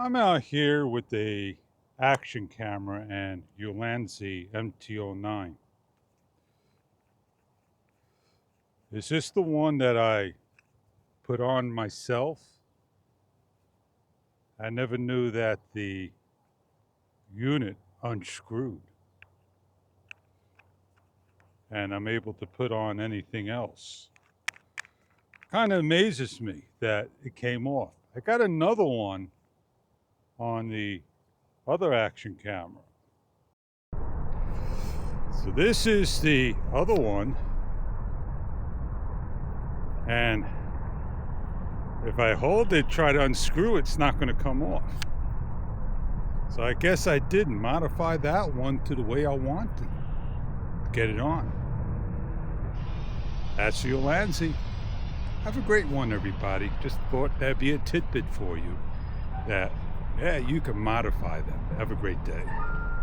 I'm out here with a action camera and Ulanzi MT09. Is this the one that I put on myself? I never knew that the unit unscrewed. And I'm able to put on anything else. Kind of amazes me that it came off. I got another one on the other action camera. So this is the other one, and if I hold it, try to unscrew it, it's not going to come off. So I guess I didn't modify that one to the way I wanted to get it on. That's the Ulanzi. Have a great one, everybody. Just thought that'd be a tidbit for you that, yeah, you can modify them. Have a great day.